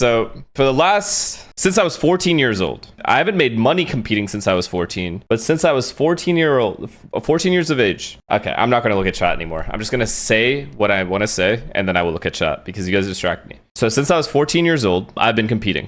So since I was 14 years old, I haven't made money competing since I was 14, but since I was 14 years of age. Okay, I'm not going to look at chat anymore. I'm just going to say what I want to say, and then I will look at chat because you guys distract me. So since I was 14 years old, I've been competing.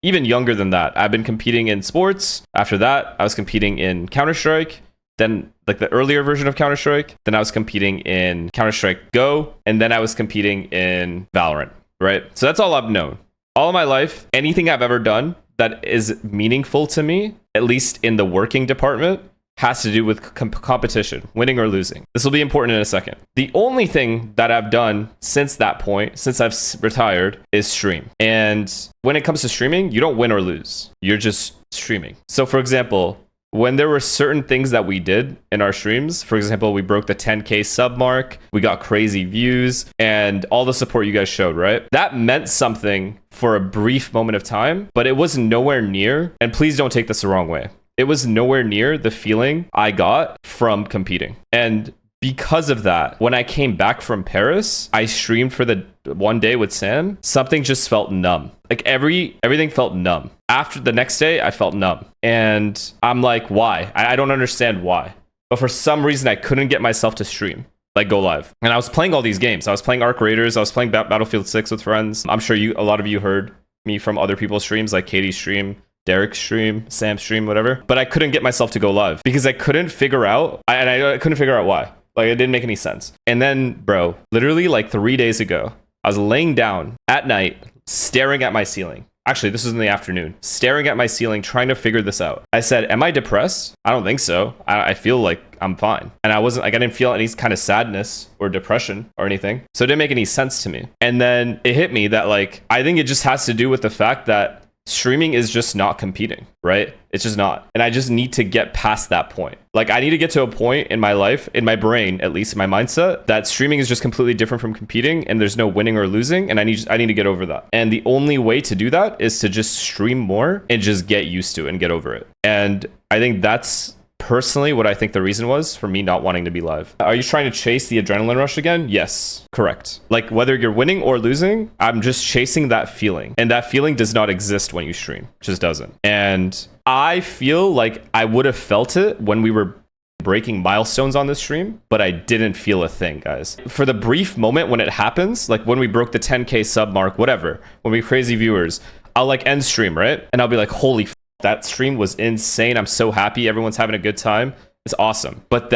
Even younger than that. I've been competing in sports. After that, I was competing in Counter-Strike. Then like the earlier version of Counter-Strike. Then I was competing in Counter-Strike Go. And then I was competing in Valorant, right? So that's all I've known. All of my life, anything I've ever done that is meaningful to me, at least in the working department, has to do with competition, winning or losing. This will be important in a second. The only thing that I've done since that point, since I've retired, is stream. And when it comes to streaming, you don't win or lose. You're just streaming. So for example, when there were certain things that we did in our streams, for example, we broke the 10K sub mark, we got crazy views, and all the support you guys showed, right? That meant something for a brief moment of time, but it was nowhere near, and please don't take this the wrong way, it was nowhere near the feeling I got from competing. And because of that, when I came back from Paris, I streamed for the one day with Sam. Something just felt numb. Like everything felt numb. After the next day, I felt numb. And I'm like, why? I don't understand why. But for some reason, I couldn't get myself to stream, like go live. And I was playing all these games. I was playing Arc Raiders. I was playing Battlefield 6 with friends. I'm sure a lot of you heard me from other people's streams, like Katie's stream, Derek's stream, Sam's stream, whatever. But I couldn't get myself to go live because I couldn't figure out, I couldn't figure out why. Like, it didn't make any sense. And then, bro, literally like 3 days ago, I was laying down at night, staring at my ceiling. Actually, this was in the afternoon, staring at my ceiling, trying to figure this out. I said, am I depressed? I don't think so. I feel like I'm fine. And I didn't feel any kind of sadness or depression or anything. So it didn't make any sense to me. And then it hit me that, like, I think it just has to do with the fact that streaming is just not competing, right? It's just not. And I just need to get past that point. Like, I need to get to a point in my life, in my brain, at least in my mindset, that streaming is just completely different from competing and there's no winning or losing. And I need to get over that. And the only way to do that is to just stream more and just get used to it and get over it. And I think that's personally what I think the reason was for me not wanting to be live. Are you trying to chase the adrenaline rush again? Yes, correct. Like, whether you're winning or losing, I'm just chasing that feeling. And that feeling does not exist when you stream. It just doesn't. And I feel like I would have felt it when we were breaking milestones on this stream, but I didn't feel a thing, guys. For the brief moment when it happens, like when we broke the 10K sub mark, whatever, when we crazy viewers, I'll like end stream, right? And I'll be like, holy that stream was insane. I'm so happy. Everyone's having a good time. It's awesome. But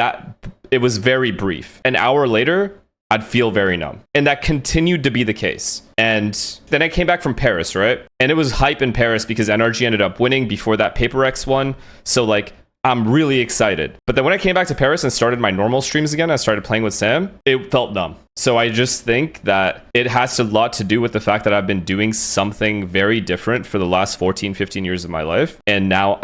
it was very brief. An hour later, I'd feel very numb. And that continued to be the case. And then I came back from Paris, right? And it was hype in Paris because NRG ended up winning before that Paper X won. So like, I'm really excited. But then when I came back to Paris and started my normal streams again, I started playing with Sam, it felt numb. So I just think that it has a lot to do with the fact that I've been doing something very different for the last 14, 15 years of my life. And now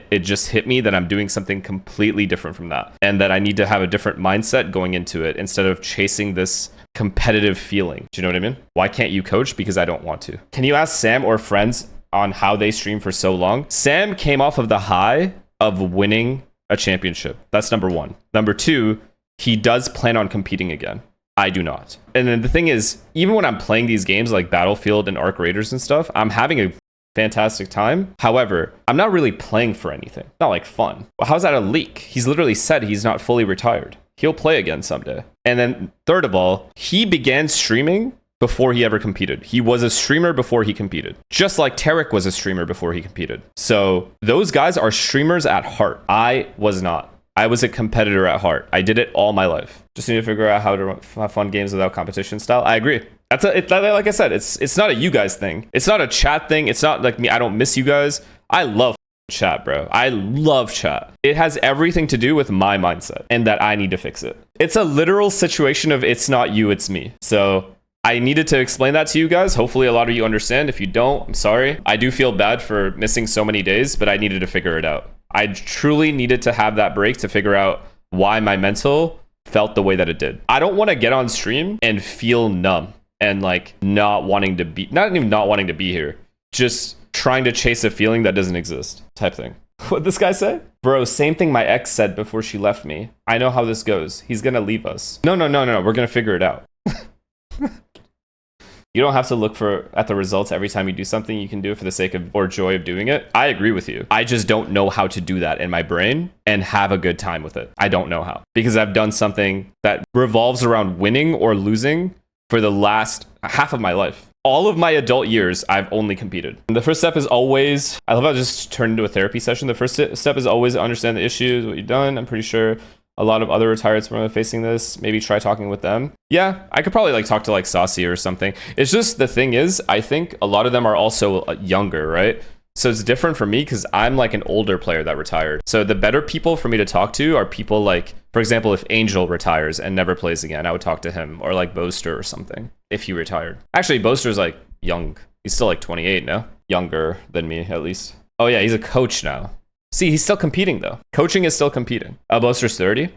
it just hit me that I'm doing something completely different from that. And that I need to have a different mindset going into it instead of chasing this competitive feeling. Do you know what I mean? Why can't you coach? Because I don't want to. Can you ask Sam or friends on how they stream for so long? Sam came off of the high of winning a championship. That's number one. Number two, he does plan on competing again. I do not. And then the thing is, even when I'm playing these games like Battlefield and Arc Raiders and stuff, I'm having a fantastic time. However, I'm not really playing for anything. Not like fun. Well, how's that a leak? He's literally said he's not fully retired. He'll play again someday. And then third of all, he began streaming before he ever competed. He was a streamer before he competed. Just like Tarek was a streamer before he competed. So those guys are streamers at heart. I was not. I was a competitor at heart. I did it all my life. Just need to figure out how to have fun games without competition style. I agree. Like I said, it's not a you guys thing. It's not a chat thing. It's not like me. I don't miss you guys. I love chat, bro. I love chat. It has everything to do with my mindset and that I need to fix it. It's a literal situation of it's not you, it's me. So I needed to explain that to you guys. Hopefully a lot of you understand. If you don't, I'm sorry. I do feel bad for missing so many days, but I needed to figure it out. I truly needed to have that break to figure out why my mental felt the way that it did. I don't want to get on stream and feel numb and like not even not wanting to be here. Just trying to chase a feeling that doesn't exist type thing. What'd this guy say? Bro, same thing my ex said before she left me. I know how this goes. He's gonna leave us. No. We're gonna figure it out. You don't have to look at the results every time you do something. You can do it for the sake of or joy of doing it. I agree with you. I just don't know how to do that in my brain and have a good time with it. I don't know how, because I've done something that revolves around winning or losing for the last half of my life. All of my adult years, I've only competed. And the first step is always, I love how it just turned into a therapy session. The first step is always to understand the issues, what you've done. I'm pretty sure a lot of other retireds were facing this. Maybe try talking with them. Yeah, I could probably like talk to like Saucy or something. It's just, the thing is, I think a lot of them are also younger, right? So it's different for me because I'm like an older player that retired. So the better people for me to talk to are people like, for example, if Angel retires and never plays again, I would talk to him, or like Boaster or something if he retired. Actually, Boaster's like young. He's still like 28 now. Younger than me, at least. Oh yeah, he's a coach now. See, he's still competing though. Coaching is still competing. Boaster's 30.